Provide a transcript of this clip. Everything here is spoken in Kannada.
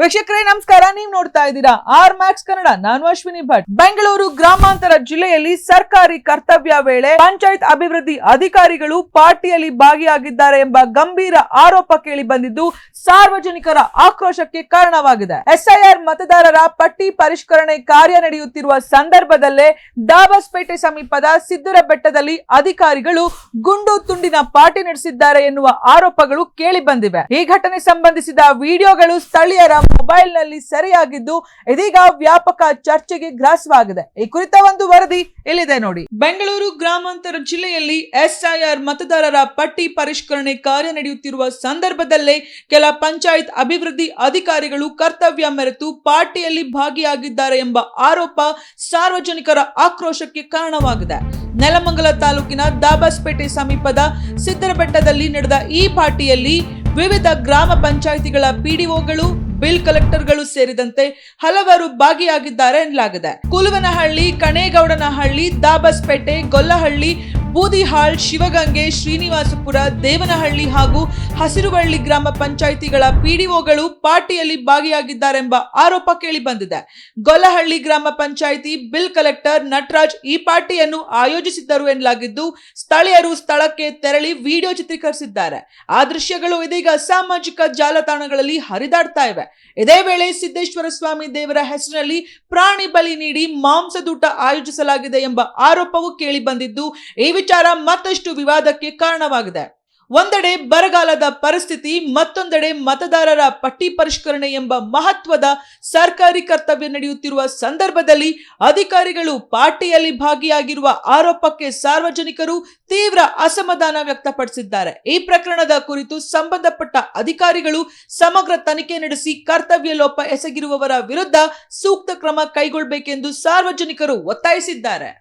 ವೀಕ್ಷಕರೇ ನಮಸ್ಕಾರ, ನೀವು ನೋಡ್ತಾ ಇದ್ದೀರಾ ಆರ್ ಮ್ಯಾಕ್ಸ್ ಕನ್ನಡ. ನಾನು ಅಶ್ವಿನಿ ಭಟ್. ಬೆಂಗಳೂರು ಗ್ರಾಮಾಂತರ ಜಿಲ್ಲೆಯಲ್ಲಿ ಸರ್ಕಾರಿ ಕರ್ತವ್ಯ ವೇಳೆ ಪಂಚಾಯತ್ ಅಭಿವೃದ್ಧಿ ಅಧಿಕಾರಿಗಳು ಪಾರ್ಟಿಯಲ್ಲಿ ಭಾಗಿಯಾಗಿದ್ದಾರೆ ಎಂಬ ಗಂಭೀರ ಆರೋಪ ಕೇಳಿ ಬಂದಿದ್ದು ಸಾರ್ವಜನಿಕರ ಆಕ್ರೋಶಕ್ಕೆ ಕಾರಣವಾಗಿದೆ. ಎಸ್ಐಆರ್ ಮತದಾರರ ಪಟ್ಟಿ ಪರಿಷ್ಕರಣೆ ಕಾರ್ಯ ನಡೆಯುತ್ತಿರುವ ಸಂದರ್ಭದಲ್ಲೇ ದಾಬಸ್ಪೇಟೆ ಸಮೀಪದ ಸಿದ್ದರ ಬೆಟ್ಟದಲ್ಲಿ ಅಧಿಕಾರಿಗಳು ಗುಂಡು ತುಂಡಿನ ಪಾರ್ಟಿ ನಡೆಸಿದ್ದಾರೆ ಎನ್ನುವ ಆರೋಪಗಳು ಕೇಳಿ ಬಂದಿವೆ. ಈ ಘಟನೆ ಸಂಬಂಧಿಸಿದ ವಿಡಿಯೋಗಳು ಸ್ಥಳೀಯರ ಮೊಬೈಲ್ ನಲ್ಲಿ ಸೆರೆಯಾಗಿದ್ದು ಇದೀಗ ವ್ಯಾಪಕ ಚರ್ಚೆಗೆ ಗ್ರಾಸವಾಗಿದೆ. ಈ ಕುರಿತ ಒಂದು ವರದಿ ಇಲ್ಲಿದೆ ನೋಡಿ. ಬೆಂಗಳೂರು ಗ್ರಾಮಾಂತರ ಜಿಲ್ಲೆಯಲ್ಲಿ ಎಸ್ಐಆರ್ ಮತದಾರರ ಪಟ್ಟಿ ಪರಿಷ್ಕರಣೆ ಕಾರ್ಯ ನಡೆಯುತ್ತಿರುವ ಸಂದರ್ಭದಲ್ಲೇ ಕೆಲ ಪಂಚಾಯತ್ ಅಭಿವೃದ್ಧಿ ಅಧಿಕಾರಿಗಳು ಕರ್ತವ್ಯ ಮೆರೆತು ಪಾರ್ಟಿಯಲ್ಲಿ ಭಾಗಿಯಾಗಿದ್ದಾರೆ ಎಂಬ ಆರೋಪ ಸಾರ್ವಜನಿಕರ ಆಕ್ರೋಶಕ್ಕೆ ಕಾರಣವಾಗಿದೆ. ನೆಲಮಂಗಲ ತಾಲೂಕಿನ ದಾಬಸ್ಪೇಟೆ ಸಮೀಪದ ಸಿದ್ದರಬೆಟ್ಟದಲ್ಲಿ ನಡೆದ ಈ ಪಾರ್ಟಿಯಲ್ಲಿ ವಿವಿಧ ಗ್ರಾಮ ಪಂಚಾಯಿತಿಗಳ ಪಿಡಿಒಗಳು, ಬಿಲ್ ಕಲೆಕ್ಟರ್ಗಳು ಸೇರಿದಂತೆ ಹಲವರು ಭಾಗಿಯಾಗಿದ್ದಾರೆ ಎನ್ನಲಾಗಿದೆ. ಕುಲುವನಹಳ್ಳಿ, ಕಣೇಗೌಡನಹಳ್ಳಿ, ದಾಬಸ್ಪೇಟೆ, ಗೊಲ್ಲಹಳ್ಳಿ, ಬೂದಿಹಾಳ್, ಶಿವಗಂಗೆ, ಶ್ರೀನಿವಾಸಪುರ, ದೇವನಹಳ್ಳಿ ಹಾಗೂ ಹಸಿರುವಳ್ಳಿ ಗ್ರಾಮ ಪಂಚಾಯಿತಿಗಳ ಪಿಡಿಒಗಳು ಪಾರ್ಟಿಯಲ್ಲಿ ಭಾಗಿಯಾಗಿದ್ದಾರೆಂಬ ಆರೋಪ ಕೇಳಿ ಬಂದಿದೆ. ಗೊಲ್ಲಹಳ್ಳಿ ಗ್ರಾಮ ಪಂಚಾಯಿತಿ ಬಿಲ್ ಕಲೆಕ್ಟರ್ ನಟರಾಜ್ ಈ ಪಾರ್ಟಿಯನ್ನು ಆಯೋಜಿಸಿದ್ದರು ಎನ್ನಲಾಗಿದ್ದು ಸ್ಥಳೀಯರು ಸ್ಥಳಕ್ಕೆ ತೆರಳಿ ವಿಡಿಯೋ ಚಿತ್ರೀಕರಿಸಿದ್ದಾರೆ. ಆ ದೃಶ್ಯಗಳು ಇದೀಗ ಸಾಮಾಜಿಕ ಜಾಲತಾಣಗಳಲ್ಲಿ ಹರಿದಾಡ್ತಾ ಇವೆ. ಇದೇ ವೇಳೆ ಸಿದ್ದೇಶ್ವರ ಸ್ವಾಮಿ ದೇವರ ಹೆಸರಿನಲ್ಲಿ ಪ್ರಾಣಿ ಬಲಿ ನೀಡಿ ಮಾಂಸದೂಟ ಆಯೋಜಿಸಲಾಗಿದೆ ಎಂಬ ಆರೋಪವು ಕೇಳಿ ಬಂದಿದ್ದು ಈ ವಿಚಾರ ಮತ್ತಷ್ಟು ವಿವಾದಕ್ಕೆ ಕಾರಣವಾಗಿದೆ. ಒಂದೆಡೆ ಬರಗಾಲದ ಪರಿಸ್ಥಿತಿ, ಮತ್ತೊಂದೆಡೆ ಮತದಾರರ ಪಟ್ಟಿ ಪರಿಷ್ಕರಣೆ ಎಂಬ ಮಹತ್ವದ ಸರ್ಕಾರಿ ಕರ್ತವ್ಯ ನಡೆಯುತ್ತಿರುವ ಸಂದರ್ಭದಲ್ಲಿ ಅಧಿಕಾರಿಗಳು ಪಾರ್ಟಿಯಲ್ಲಿ ಭಾಗಿಯಾಗಿರುವ ಆರೋಪಕ್ಕೆ ಸಾರ್ವಜನಿಕರು ತೀವ್ರ ಅಸಮಾಧಾನ ವ್ಯಕ್ತಪಡಿಸಿದ್ದಾರೆ. ಈ ಪ್ರಕರಣದ ಕುರಿತು ಸಂಬಂಧಪಟ್ಟ ಅಧಿಕಾರಿಗಳು ಸಮಗ್ರ ತನಿಖೆ ನಡೆಸಿ ಕರ್ತವ್ಯ ಲೋಪ ಎಸಗಿರುವವರ ವಿರುದ್ಧ ಸೂಕ್ತ ಕ್ರಮ ಕೈಗೊಳ್ಳಬೇಕೆಂದು ಸಾರ್ವಜನಿಕರು ಒತ್ತಾಯಿಸಿದ್ದಾರೆ.